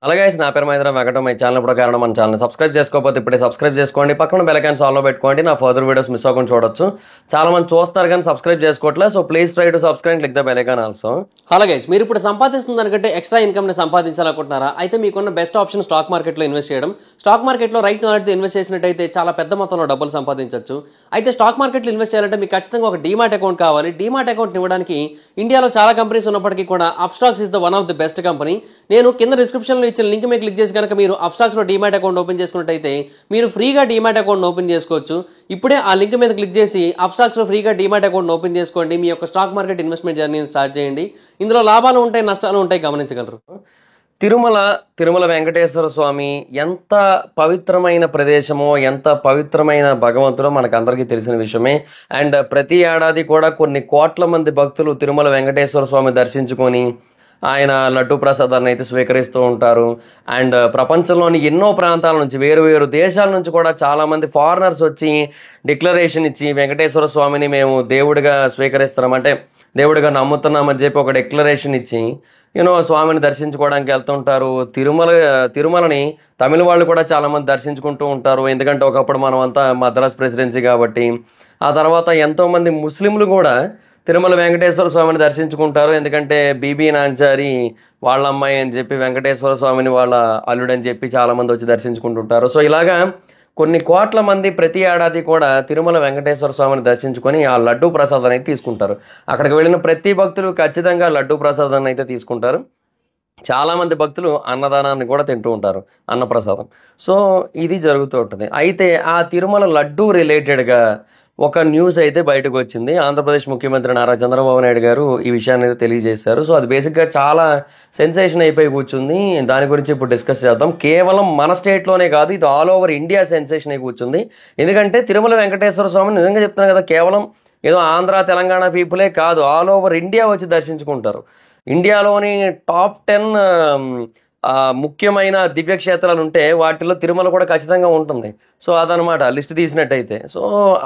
అలాగే నా పేరు మహేంద్ర వెంకట మై ఛానల్ ఇప్పుడు కారణం మన ఛానల్ సబ్స్క్రైబ్ చేసుకోకపోతే ఇప్పుడే సబ్స్క్రైబ్ చేసుకోండి, పక్కన బెల్ ఐకాన్ ఆన్లో పెట్టుకోండి. నా ఫర్దర్ వీడియోస్ మిస్ అవ్వకుండా చూడొచ్చు. చాలా మంది చూస్తారు కానీ సబ్స్క్రైబ్ చేసుకోవట్లేదు. So please try to subscribe, click the bell icon also. అలాగే మీరు ఇప్పుడు సంపాదిస్తున్న దానికంటే ఎక్స్ట్రా ఇన్కమ్ని సంపాదించాలనుకుంటున్నారా? అయితే మీకున్న బెస్ట్ ఆప్షన్ స్టాక్ మార్కెట్లో ఇన్వెస్ట్ చేయడం. స్టాక్ మార్కెట్లో రైట్ నాలెడ్జ్తో ఇన్వెస్ట్ చేసినట్టయితే చాలా పెద్ద మొత్తంలో డబ్బులు సంపాదించవచ్చు. అయితే స్టాక్ మార్కెట్లో ఇన్వెస్ట్ చేయాలంటే మీకు ఖచ్చితంగా ఒక డీమాట్ అకౌంట్ కావాలి. డీమాట్ అకౌంట్ ఇవ్వడానికి ఇండియాలో చాలా కంపెనీస్ ఉన్నప్పటికీ కూడా Upstox is the one of the best company. నేను కింద డిస్క్రిప్షన్లో ఇచ్చిన లింక్ మీద క్లిక్ చేసి కనుక మీరు అప్స్టాక్స్లో డీమాట్ అకౌంట్ ఓపెన్ చేసుకున్నట్టయితే మీరు ఫ్రీగా డీమాట్ అకౌంట్ ఓపెన్ చేసుకోవచ్చు. ఇప్పుడే ఆ లింక్ మీద క్లిక్ చేసి అప్స్టాక్స్లో ఫ్రీగా డీమాట్ అకౌంట్ ఓపెన్ చేసుకోండి. మీ యొక్క స్టాక్ మార్కెట్ ఇన్వెస్ట్మెంట్ జర్నీని స్టార్ట్ చేయండి. ఇందులో లాభాలు ఉంటాయి, నష్టాలు ఉంటాయి, గమనించగలరు. తిరుమల వెంకటేశ్వర స్వామి ఎంత పవిత్రమైన ప్రదేశమో, ఎంత పవిత్రమైన భగవంతుడో మనకందరికీ తెలిసిన విషయమే. అండ్ ప్రతి ఏడాది కూడా కొన్ని కోట్ల మంది భక్తులు తిరుమల వెంకటేశ్వర స్వామి దర్శించుకొని ఆయన లడ్డూ ప్రసాదాన్ని అయితే స్వీకరిస్తూ ఉంటారు. అండ్ ప్రపంచంలోని ఎన్నో ప్రాంతాల నుంచి, వేరు వేరు దేశాల నుంచి కూడా చాలామంది ఫారినర్స్ వచ్చి డిక్లరేషన్ ఇచ్చి వెంకటేశ్వర స్వామిని మేము దేవుడిగా స్వీకరిస్తున్నాం, అంటే దేవుడిగా నమ్ముతున్నామని చెప్పి ఒక డిక్లరేషన్ ఇచ్చి స్వామిని దర్శించుకోవడానికి వెళ్తుంటారు. తిరుమలని తమిళ వాళ్ళు కూడా చాలామంది దర్శించుకుంటూ ఉంటారు. ఎందుకంటే ఒకప్పుడు మనం అంతా మద్రాస్ ప్రెసిడెన్సీ కాబట్టి. ఆ తర్వాత ఎంతోమంది ముస్లింలు కూడా తిరుమల వెంకటేశ్వర స్వామిని దర్శించుకుంటారు. ఎందుకంటే బీబీ నాంచారి వాళ్ళ అమ్మాయి అని చెప్పి వెంకటేశ్వర స్వామిని వాళ్ళ అల్లుడని చెప్పి చాలామంది వచ్చి దర్శించుకుంటుంటారు. సో ఇలాగా కొన్ని కోట్ల మంది ప్రతి ఏడాది కూడా తిరుమల వెంకటేశ్వర స్వామిని దర్శించుకొని ఆ లడ్డూ ప్రసాదాన్ని అయితే తీసుకుంటారు. అక్కడికి వెళ్ళిన ప్రతి భక్తులు ఖచ్చితంగా లడ్డూ ప్రసాదాన్ని అయితే తీసుకుంటారు. చాలామంది భక్తులు అన్నదానాన్ని కూడా తింటూ ఉంటారు, అన్నప్రసాదం. సో ఇది జరుగుతూ ఉంటుంది. అయితే ఆ తిరుమల లడ్డూ రిలేటెడ్గా ఒక న్యూస్ అయితే బయటకు వచ్చింది. ఆంధ్రప్రదేశ్ ముఖ్యమంత్రి నారా చంద్రబాబు నాయుడు గారు ఈ విషయాన్ని అయితే తెలియజేశారు. సో అది బేసిక్గా చాలా సెన్సేషన్ అయిపోయి కూర్చుంది. దాని గురించి ఇప్పుడు డిస్కస్ చేద్దాం. కేవలం మన స్టేట్లోనే కాదు, ఇది ఆల్ ఓవర్ ఇండియా సెన్సేషన్ అయి కూర్చుంది. ఎందుకంటే తిరుమల వెంకటేశ్వర స్వామి నిజంగా చెప్తున్నాను కదా, కేవలం ఏదో ఆంధ్ర తెలంగాణ పీపులే కాదు, ఆల్ ఓవర్ ఇండియా వచ్చి దర్శించుకుంటారు. ఇండియాలోని టాప్ 10 ముఖ్యమైన దివ్యక్షేత్రాలు ఉంటే వాటిలో తిరుమల కూడా ఖచ్చితంగా ఉంటుంది. సో అదనమాట లిస్ట్ తీసినట్టయితే. సో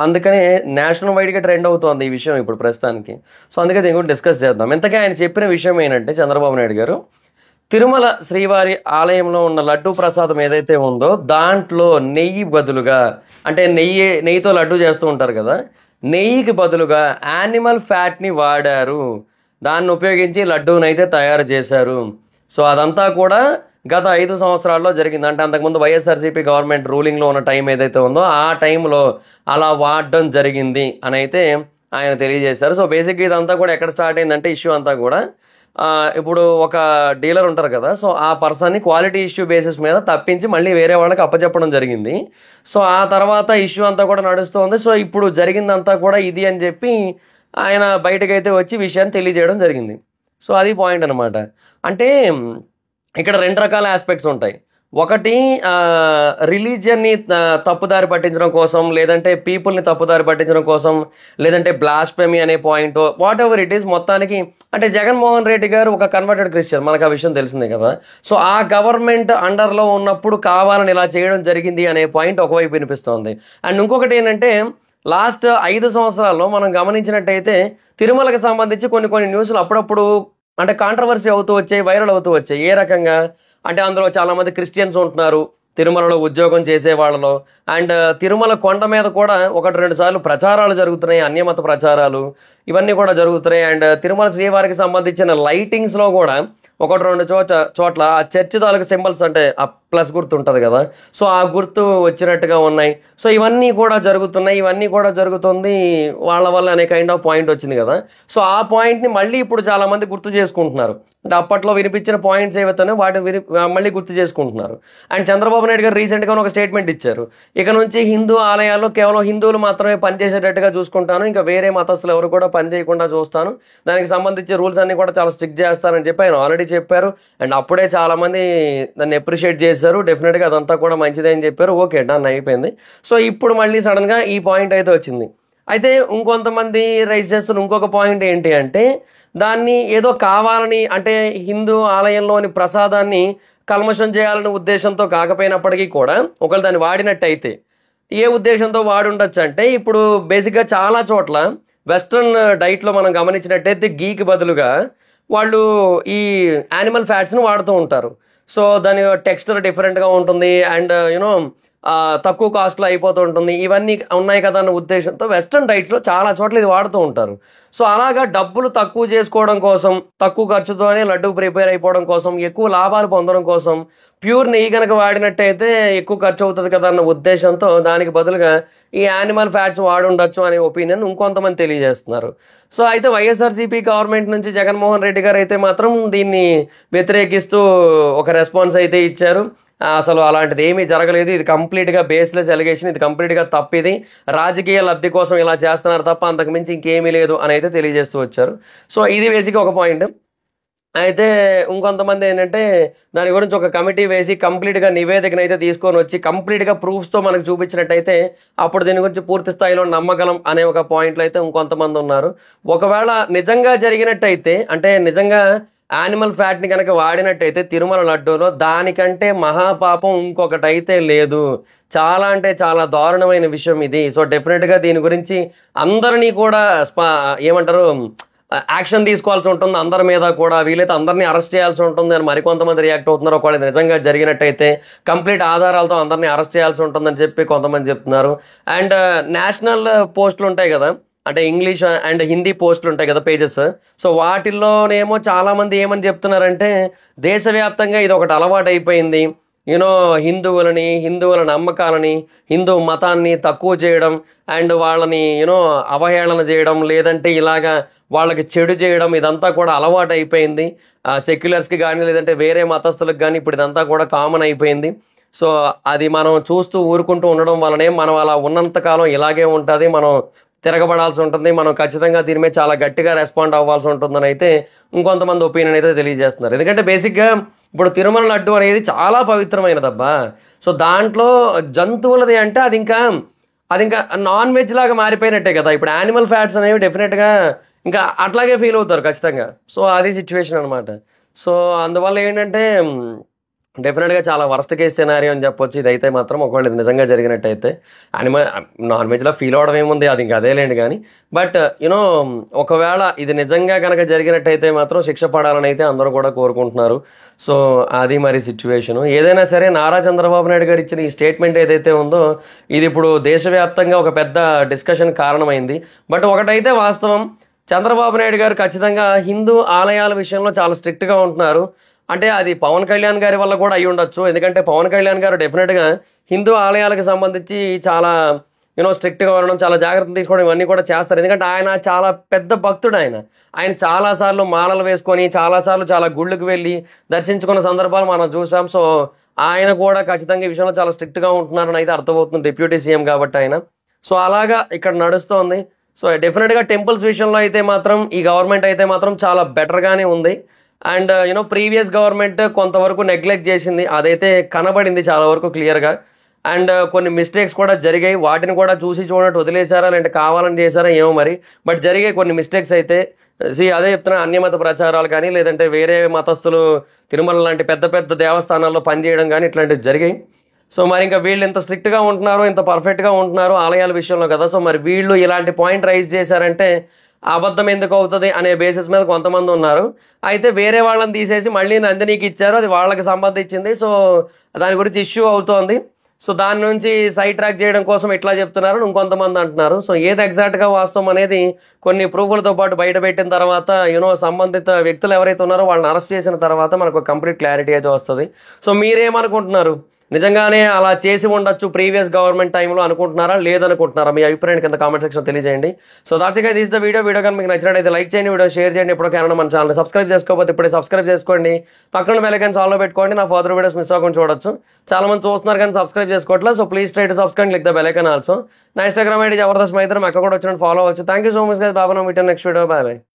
అందుకనే నేషనల్ వైడ్గా ట్రెండ్ అవుతోంది ఈ విషయం ఇప్పుడు ప్రస్తుతానికి. సో అందుకే దీని గురించి డిస్కస్ చేద్దాం. ఇంతకీ ఆయన చెప్పిన విషయం ఏంటంటే, చంద్రబాబు నాయుడు గారు తిరుమల శ్రీవారి ఆలయంలో ఉన్న లడ్డూ ప్రసాదం ఏదైతే ఉందో దాంట్లో నెయ్యి బదులుగా, అంటే నెయ్యితో లడ్డూ చేస్తూ ఉంటారు కదా, నెయ్యికి బదులుగా యానిమల్ ఫ్యాట్ని వాడారు. దాన్ని ఉపయోగించి లడ్డూని అయితే తయారు చేశారు. సో అదంతా కూడా గత 5 సంవత్సరాల్లో జరిగింది. అంటే అంతకుముందు వైఎస్ఆర్సీపీ గవర్నమెంట్ రూలింగ్లో ఉన్న టైం ఏదైతే ఉందో ఆ టైంలో అలా వాడడం జరిగింది అని అయితే ఆయన తెలియజేశారు. సో బేసిక్గా ఇదంతా కూడా ఎక్కడ స్టార్ట్ అయిందంటే, ఇష్యూ అంతా కూడా ఇప్పుడు ఒక డీలర్ ఉంటారు కదా, సో ఆ పర్సన్ని క్వాలిటీ ఇష్యూ బేసిస్ మీద తప్పించి మళ్ళీ వేరే వాళ్ళకి అప్పచెప్పడం జరిగింది. సో ఆ తర్వాత ఇష్యూ అంతా కూడా నడుస్తుంది. సో ఇప్పుడు జరిగిందంతా కూడా ఇది అని చెప్పి ఆయన బయటకైతే వచ్చి విషయాన్ని తెలియజేయడం జరిగింది. సో అది పాయింట్ అనమాట. అంటే ఇక్కడ 2 రకాల ఆస్పెక్ట్స్ ఉంటాయి. ఒకటి రిలీజియన్ని తప్పుదారి పట్టించడం కోసం, లేదంటే పీపుల్ని తప్పుదారి పట్టించడం కోసం, లేదంటే బ్లాస్ఫెమీ అనే point, what ever it is. మొత్తానికి అంటే జగన్మోహన్ రెడ్డి గారు ఒక కన్వర్టెడ్ క్రిస్టియన్, మనకు ఆ విషయం తెలిసిందే కదా. సో ఆ గవర్నమెంట్ అండర్లో ఉన్నప్పుడు కావాలని ఇలా చేయడం జరిగింది అనే పాయింట్ ఒకవైపు వినిపిస్తోంది. అండ్ ఇంకొకటి ఏంటంటే, లాస్ట్ 5 సంవత్సరాల్లో మనం గమనించినట్టయితే తిరుమలకి సంబంధించి కొన్ని న్యూస్లు అప్పుడప్పుడు అంటే కాంట్రవర్సీ అవుతూ వచ్చాయి, వైరల్ అవుతూ వచ్చాయి. ఏ రకంగా అంటే, అందులో చాలామంది క్రిస్టియన్స్ ఉంటున్నారు తిరుమలలో ఉద్యోగం చేసే వాళ్ళలో. అండ్ తిరుమల కొండ మీద కూడా 1-2 సార్లు ప్రచారాలు జరుగుతున్నాయి, అన్యమత ప్రచారాలు ఇవన్నీ కూడా జరుగుతున్నాయి. అండ్ తిరుమల శ్రీవారికి సంబంధించిన లైటింగ్స్లో కూడా 1-2 చోట్ల ఆ చర్చ్ తాలూకు సింబల్స్, అంటే ఆ ప్లస్ గుర్తు ఉంటుంది కదా, సో ఆ గుర్తు వచ్చినట్టుగా ఉన్నాయి. సో ఇవన్నీ కూడా జరుగుతున్నాయి, ఇవన్నీ కూడా జరుగుతుంది వాళ్ళ వల్ల అనే కైండ్ ఆఫ్ పాయింట్ వచ్చింది కదా. సో ఆ పాయింట్ని మళ్ళీ ఇప్పుడు చాలామంది గుర్తు చేసుకుంటున్నారు. అంటే అప్పట్లో వినిపించిన పాయింట్స్ ఏవైతే వాటిని మళ్ళీ గుర్తు చేసుకుంటున్నారు. అండ్ చంద్రబాబు నాయుడు గారు రీసెంట్గా ఒక స్టేట్మెంట్ ఇచ్చారు. ఇక నుంచి హిందూ ఆలయాల్లో కేవలం హిందువులు మాత్రమే పనిచేసేటట్టుగా చూసుకుంటాను, ఇంకా వేరే మతస్థులు ఎవరు కూడా పని చేయకుండా చూస్తాను, దానికి సంబంధించి రూల్స్ అన్నీ కూడా చాలా స్ట్రిక్ట్ చేస్తానని చెప్పి ఆయన ఆల్రెడీ చెప్పారు. అండ్ అప్పుడే చాలామంది దాన్ని అప్రిషియేట్ చేశారు. డెఫినెట్గా అదంతా కూడా మంచిదే అని చెప్పారు. ఓకే, డన్ అయిపోయింది. సో ఇప్పుడు మళ్ళీ సడన్గా ఈ పాయింట్ అయితే వచ్చింది. అయితే ఇంకొంతమంది రైజ్ చేస్తున్న ఇంకొక పాయింట్ ఏంటి అంటే, దాన్ని ఏదో కావాలని, అంటే హిందూ ఆలయంలోని ప్రసాదాన్ని కల్మషం చేయాలనే ఉద్దేశంతో కాకపోయినప్పటికీ కూడా ఒకవేళ దాన్ని వాడినట్టయితే ఏ ఉద్దేశంతో వాడి ఉండొచ్చు అంటే, ఇప్పుడు బేసిక్గా చాలా చోట్ల వెస్ట్రన్ డైట్లో మనం గమనించినట్టయితే గీకి బదులుగా వాళ్ళు ఈ యానిమల్ ఫ్యాట్స్ని వాడుతూ ఉంటారు. సో దాని టెక్స్చర్ డిఫరెంట్గా ఉంటుంది అండ్ యూనో తక్కువ కాస్ట్లో అయిపోతూ ఉంటుంది. ఇవన్నీ ఉన్నాయి కదా అన్న ఉద్దేశంతో వెస్ట్రన్ డైట్స్లో చాలా చోట్ల ఇది వాడుతూ ఉంటారు. సో అలాగా డబ్బులు తక్కువ చేసుకోవడం కోసం, తక్కువ ఖర్చుతోనే లడ్డు ప్రిపేర్ అయిపోవడం కోసం, ఎక్కువ లాభాలు పొందడం కోసం ప్యూర్ నెయ్యి కనుక వాడినట్టయితే ఎక్కువ ఖర్చు అవుతుంది కదా అన్న ఉద్దేశంతో దానికి బదులుగా ఈ యానిమల్ ఫ్యాట్స్ వాడుండొచ్చు అనే ఒపీనియన్ ఇంకొంతమంది తెలియజేస్తున్నారు. సో అయితే వైఎస్ఆర్సీపీ గవర్నమెంట్ నుంచి జగన్మోహన్ రెడ్డి గారు అయితే మాత్రం దీన్ని వ్యతిరేకిస్తూ ఒక రెస్పాన్స్ అయితే ఇచ్చారు. అసలు అలాంటిది ఏమీ జరగలేదు, ఇది కంప్లీట్గా బేస్లెస్ ఎలిగేషన్, ఇది కంప్లీట్గా తప్పిది, రాజకీయ లబ్ధి కోసం ఇలా చేస్తున్నారు తప్ప అంతకు మించి ఇంకేమీ లేదు అని అయితే తెలియజేస్తూ వచ్చారు. సో ఇది బేసిక్గా ఒక పాయింట్. అయితే ఇంకొంతమంది ఏంటంటే దాని గురించి ఒక కమిటీ వేసి కంప్లీట్గా నివేదికను అయితే తీసుకొని వచ్చి కంప్లీట్గా ప్రూఫ్స్తో మనకు చూపించినట్టయితే అప్పుడు దీని గురించి పూర్తి స్థాయిలో నమ్మగలం అనే ఒక పాయింట్లో అయితే ఇంకొంతమంది ఉన్నారు. ఒకవేళ నిజంగా జరిగినట్టయితే, అంటే నిజంగా యానిమల్ ఫ్యాట్ని కనుక వాడినట్టయితే తిరుమల లడ్డూలో దానికంటే మహాపాపం ఇంకొకటి అయితే లేదు. చాలా అంటే చాలా దారుణమైన విషయం ఇది. సో డెఫినెట్గా దీని గురించి అందరినీ కూడా ఏమంటారు యాక్షన్ తీసుకోవాల్సి ఉంటుంది, అందరి మీద కూడా. వీలైతే అందరినీ అరెస్ట్ చేయాల్సి ఉంటుంది అని మరికొంతమంది రియాక్ట్ అవుతున్నారు. ఒకవేళ నిజంగా జరిగినట్టయితే కంప్లీట్ ఆధారాలతో అందరినీ అరెస్ట్ చేయాల్సి ఉంటుందని చెప్పి కొంతమంది చెప్తున్నారు. అండ్ నేషనల్ పోస్టులు ఉంటాయి కదా, అంటే ఇంగ్లీష్ అండ్ హిందీ పోస్టులు ఉంటాయి కదా పేజెస్, సో వాటిల్లోనేమో చాలామంది ఏమని చెప్తున్నారంటే దేశవ్యాప్తంగా ఇది ఒకటి అలవాటు అయిపోయింది. యూనో హిందువుల నమ్మకాలని, హిందూ మతాన్ని తక్కువ చేయడం అండ్ వాళ్ళని అవహేళన చేయడం, లేదంటే ఇలాగా వాళ్ళకి చెడు చేయడం, ఇదంతా కూడా అలవాటు అయిపోయింది. సెక్యులర్స్కి కానీ లేదంటే వేరే మతస్థులకు కానీ ఇప్పుడు ఇదంతా కూడా కామన్ అయిపోయింది. సో అది మనం చూస్తూ ఊరుకుంటూ ఉండడం వల్లనే మనం అలా ఉన్నంతకాలం ఇలాగే ఉంటుంది, మనం తిరగబడాల్సి ఉంటుంది, మనం ఖచ్చితంగా దీని మీద చాలా గట్టిగా రెస్పాండ్ అవ్వాల్సి ఉంటుందని అయితే ఇంకొంతమంది ఒపీనియన్ అయితే తెలియజేస్తున్నారు. ఎందుకంటే బేసిక్గా ఇప్పుడు తిరుమల లడ్డు అనేది చాలా పవిత్రమైనదబ్బా. సో దాంట్లో జంతువులది అంటే అది ఇంకా నాన్ వెజ్ లాగా మారిపోయినట్టే కదా. ఇప్పుడు యానిమల్ ఫ్యాట్స్ అనేవి డెఫినెట్గా ఇంకా అట్లాగే ఫీల్ అవుతారు ఖచ్చితంగా. సో అది సిచ్యువేషన్ అనమాట. సో అందువల్ల ఏంటంటే డెఫినెట్గా చాలా వర్స్ట్ కేస్ సినారియో అని చెప్పొచ్చు ఇదైతే మాత్రం. ఒకవేళ ఇది నిజంగా జరిగినట్టయితే నాన్ వెజ్లో ఫీల్ అవడం ఏముంది, అది ఇంకా అదేలేండి. కానీ బట్ ఒకవేళ ఇది నిజంగా కనుక జరిగినట్టయితే మాత్రం శిక్ష పడాలని అయితే అందరూ కూడా కోరుకుంటున్నారు. సో అది మరి సిచ్యువేషను. ఏదైనా సరే నారా చంద్రబాబు నాయుడు గారు ఇచ్చిన ఈ స్టేట్మెంట్ ఏదైతే ఉందో ఇది ఇప్పుడు దేశవ్యాప్తంగా ఒక పెద్ద డిస్కషన్ కారణమైంది. బట్ ఒకటైతే వాస్తవం, చంద్రబాబు నాయుడు గారు ఖచ్చితంగా హిందూ ఆలయాల విషయంలో చాలా స్ట్రిక్ట్గా ఉంటున్నారు. అంటే అది పవన్ కళ్యాణ్ గారి వల్ల కూడా అయి ఉండొచ్చు. ఎందుకంటే పవన్ కళ్యాణ్ గారు డెఫినెట్గా హిందూ ఆలయాలకు సంబంధించి చాలా స్ట్రిక్ట్గా ఉండడం, చాలా జాగ్రత్తలు తీసుకోవడం ఇవన్నీ కూడా చేస్తారు. ఎందుకంటే ఆయన చాలా పెద్ద భక్తుడు. ఆయన చాలాసార్లు మాలలు వేసుకొని చాలాసార్లు చాలా గుళ్ళకు వెళ్ళి దర్శించుకున్న సందర్భాలు మనం చూసాం. సో ఆయన కూడా ఖచ్చితంగా ఈ విషయంలో చాలా స్ట్రిక్ట్గా ఉంటున్నారని అయితే అర్థమవుతుంది, డిప్యూటీ సీఎం కాబట్టి ఆయన. సో అలాగా ఇక్కడ నడుస్తోంది. సో డెఫినెట్గా టెంపుల్స్ విషయంలో అయితే మాత్రం ఈ గవర్నమెంట్ అయితే మాత్రం చాలా బెటర్గానే ఉంది. అండ్ ప్రీవియస్ గవర్నమెంట్ కొంతవరకు నెగ్లెక్ట్ చేసింది, అదైతే కనబడింది చాలా వరకు క్లియర్గా. అండ్ కొన్ని మిస్టేక్స్ కూడా జరిగాయి, వాటిని కూడా చూసి చూడట్టు వదిలేశారా లేదంటే కావాలని చేశారా ఏమో మరి. బట్ జరిగాయి కొన్ని మిస్టేక్స్ అయితే. అదే చెప్తున్నా, అన్యమత ప్రచారాలు కానీ లేదంటే వేరే మతస్థులు తిరుమల లాంటి పెద్ద పెద్ద దేవస్థానాల్లో పనిచేయడం కానీ ఇట్లాంటివి జరిగాయి. సో మరి ఇంకా వీళ్ళు ఇంత స్ట్రిక్ట్గా ఉంటున్నారు, ఇంత పర్ఫెక్ట్గా ఉంటున్నారు ఆలయాల విషయంలో కదా. సో మరి వీళ్ళు ఇలాంటి పాయింట్ రైజ్ చేశారంటే అబద్ధం ఎందుకు అవుతుంది అనే బేసిస్ మీద కొంతమంది ఉన్నారు. అయితే వేరే వాళ్ళని తీసేసి మళ్ళీ నందినికి ఇచ్చారు, అది వాళ్ళకి సంబంధించింది. సో దాని గురించి ఇష్యూ అవుతోంది. సో దాని నుంచి సైడ్ ట్రాక్ చేయడం కోసం ఇట్లా చెప్తున్నారు ఇంకొంతమంది అంటున్నారు. సో ఏది ఎగ్జాక్ట్గా వాస్తవం అనేది కొన్ని ప్రూఫ్లతో పాటు బయట పెట్టిన తర్వాత సంబంధిత వ్యక్తులు ఎవరైతే ఉన్నారో వాళ్ళని అరెస్ట్ చేసిన తర్వాత మనకు కంప్లీట్ క్లారిటీ అయితే వస్తుంది. సో మీరేమనుకుంటున్నారు? నిజంగానే అలా చేసి ఉండొచ్చు ప్రీవియస్ గవర్నమెంట్ టైంలో అనుకుంటున్నారా, లేదనుకుంటున్నారా? మీ అభిప్రాయాన్ని కింద కామెంట్ సెక్షన్ తెలియజేయండి. So that's it, this the video కానీ మీకు నచ్చినట్లయితే లైక్ చేయండి, వీడియో షేర్ చేయండి. ఎప్పుడో కారణం మన ఛానల్ సబ్స్క్రైబ్ చేసుకోకపోతే ఇప్పుడే సబ్స్క్రైబ్ చేసుకోండి, పక్కన బెల్ ఐకాన్ ఆల్లో పెట్టుకోండి. నా ఫర్దర్ వీడియోస్ మిస్ అవ్వకుండా చూడొచ్చు. చాలా మంది చూస్తున్నారు కానీ సబ్స్క్రైబ్ చేసుకోవట్లేదు. So please try to subscribe, click the bell icon also. నా ఇన్స్టాగ్రామ్ ఐడి జబర్దస్త్ మైత్రి, అక్కడ కూడా వచ్చినట్టు ఫాలో అవ్వచ్చు. Thank you so much guys. బాబా, meet next video. Bye bye.